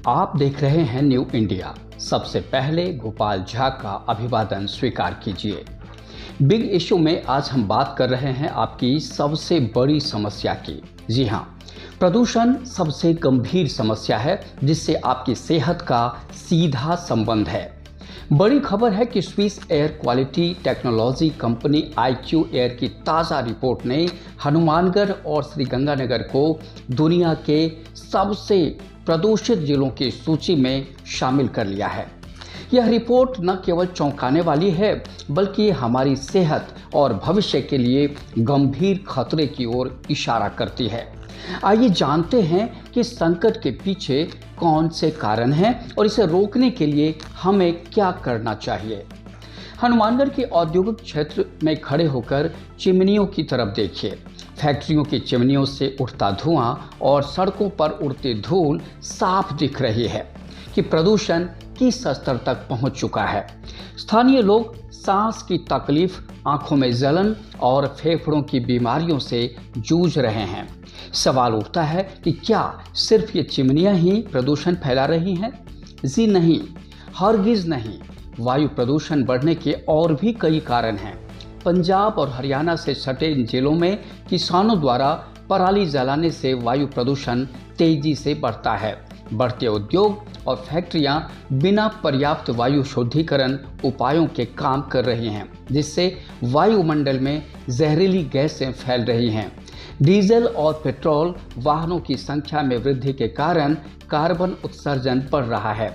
आप देख रहे हैं न्यू इंडिया। सबसे पहले गोपाल झा का अभिवादन स्वीकार कीजिए। बिग इशू में आज हम बात कर रहे हैं आपकी सबसे बड़ी समस्या की। जी हाँ, प्रदूषण सबसे गंभीर समस्या है जिससे आपकी सेहत का सीधा संबंध है। बड़ी खबर है कि Swiss air quality technology company IQ air की ताज़ा रिपोर्ट ने हनुमानगढ़ और श्रीगंगानगर को दुनिया के सबसे प्रदूषित जिलों की सूची में शामिल कर लिया है। यह रिपोर्ट न केवल चौंकाने वाली है बल्कि हमारी सेहत और भविष्य के लिए गंभीर खतरे की ओर इशारा करती है। आइए जानते हैं कि संकट के पीछे कौन से कारण हैं और इसे रोकने के लिए हमें क्या करना चाहिए। हनुमानगढ़ के औद्योगिक क्षेत्र में खड़े होकर चिमनियों की तरफ देखिए। फैक्ट्रियों की चिमनियों से उठता धुआं और सड़कों पर उड़ती धूल साफ दिख रही है कि प्रदूषण किस स्तर तक पहुंच चुका है। स्थानीय लोग सांस की तकलीफ, आंखों में जलन और फेफड़ों की बीमारियों से जूझ रहे हैं। सवाल उठता है कि क्या सिर्फ ये चिमनियां ही प्रदूषण फैला रही हैं? जी नहीं, हरगिज नहीं। वायु प्रदूषण बढ़ने के और भी कई कारण हैं। पंजाब और हरियाणा से सटे इन जिलों में किसानों द्वारा पराली जलाने से वायु प्रदूषण तेजी से बढ़ता है। बढ़ते उद्योग और फैक्ट्रियां बिना पर्याप्त वायु शुद्धिकरण उपायों के काम कर रही हैं, जिससे वायुमंडल में जहरीली गैसें फैल रही हैं। डीजल और पेट्रोल वाहनों की संख्या में वृद्धि के कारण कार्बन उत्सर्जन बढ़ रहा है।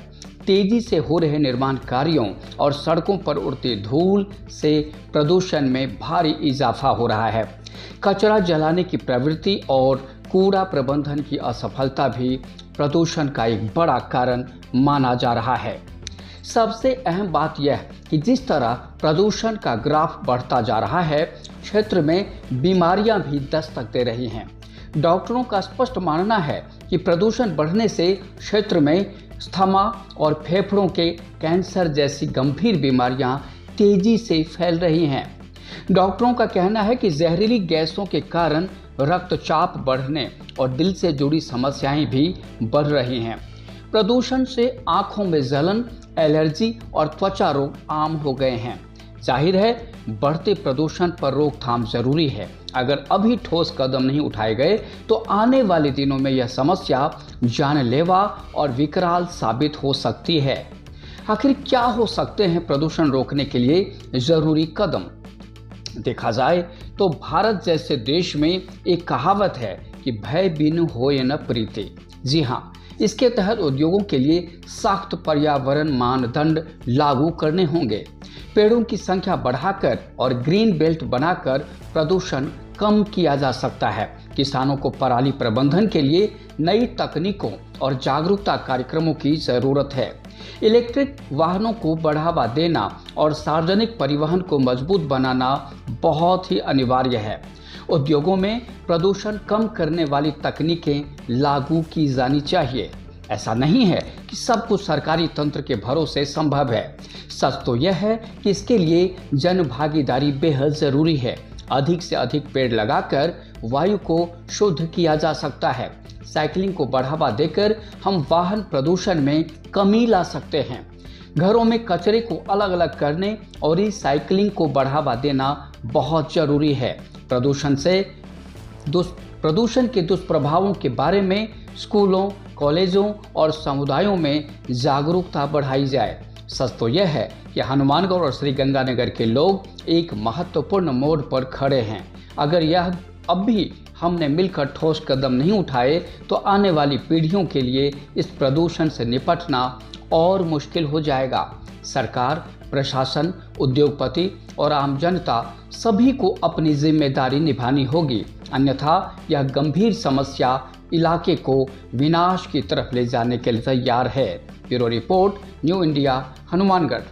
तेजी से हो रहे निर्माण कार्यों और सड़कों पर उड़ती धूल से प्रदूषण में भारी इजाफा हो रहा है। कचरा जलाने की प्रवृत्ति और कूड़ा प्रबंधन की असफलता भी प्रदूषण का एक बड़ा कारण माना जा रहा है। सबसे अहम बात यह कि जिस तरह प्रदूषण का ग्राफ बढ़ता जा रहा है, क्षेत्र में बीमारियां भी दस्तक दे रही हैं। डॉक्टरों का स्पष्ट मानना है कि प्रदूषण बढ़ने से क्षेत्र में अस्थमा और फेफड़ों के कैंसर जैसी गंभीर बीमारियां तेजी से फैल रही हैं। डॉक्टरों का कहना है कि जहरीली गैसों के कारण रक्तचाप बढ़ने और दिल से जुड़ी समस्याएं भी बढ़ रही हैं। प्रदूषण से आंखों में जलन, एलर्जी और त्वचा रोग आम हो गए हैं। जाहिर है, बढ़ते प्रदूषण पर रोकथाम जरूरी है। अगर अभी ठोस कदम नहीं उठाए गए तो आने वाले दिनों में यह समस्या जानलेवा और विकराल साबित हो सकती है। आखिर क्या हो सकते हैं प्रदूषण रोकने के लिए जरूरी कदम? देखा जाए तो भारत जैसे देश में एक कहावत है कि भय बिनु होय न प्रीति। जी हाँ, इसके तहत उद्योगों के लिए सख्त पर्यावरण मानदंड लागू करने होंगे। पेड़ों की संख्या बढ़ाकर और ग्रीन बेल्ट बनाकर प्रदूषण कम किया जा सकता है। किसानों को पराली प्रबंधन के लिए नई तकनीकों और जागरूकता कार्यक्रमों की जरूरत है। इलेक्ट्रिक वाहनों को बढ़ावा देना और सार्वजनिक परिवहन को मजबूत बनाना बहुत ही अनिवार्य है। उद्योगों में प्रदूषण कम करने वाली तकनीकें लागू की जानी चाहिए। ऐसा नहीं है कि सब कुछ सरकारी तंत्र के भरोसे संभव है। सच तो यह है कि इसके लिए जन भागीदारी बेहद जरूरी है। अधिक से अधिक पेड़ लगाकर वायु को शुद्ध किया जा सकता है। साइकिलिंग को बढ़ावा देकर हम वाहन प्रदूषण में कमी ला सकते हैं। घरों में कचरे को अलग अलग करने और रिसाइकलिंग को बढ़ावा देना बहुत जरूरी है। प्रदूषण के दुष्प्रभावों के बारे में स्कूलों, कॉलेजों और समुदायों में जागरूकता बढ़ाई जाए। सच तो यह है कि हनुमानगढ़ और श्रीगंगानगर के लोग एक महत्वपूर्ण मोड़ पर खड़े हैं। अगर यह अब भी हमने मिलकर ठोस कदम नहीं उठाए तो आने वाली पीढ़ियों के लिए इस प्रदूषण से निपटना और मुश्किल हो जाएगा। सरकार, प्रशासन, उद्योगपति और आम जनता सभी को अपनी जिम्मेदारी निभानी होगी, अन्यथा यह गंभीर समस्या इलाके को विनाश की तरफ ले जाने के लिए तैयार है। Bureau report, new India, Hanumangarh.